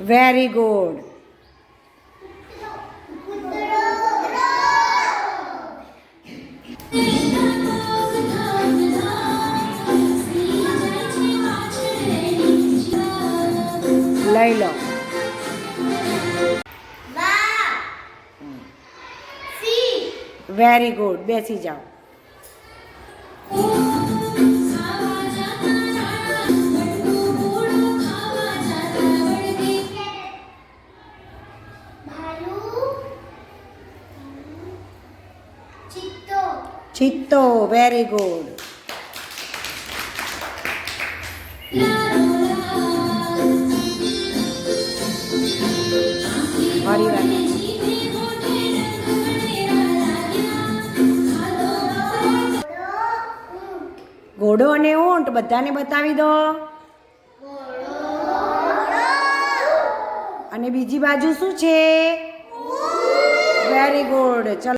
Very good. Very good. લઈ લો. Very good. બેસી જાઓ. ચિત્તો. Very good. મારી વાત. ઘોડો અને ઊંટ બધાને બતાવી દો. અને બીજી બાજુ શું છે? Very good. ચલો.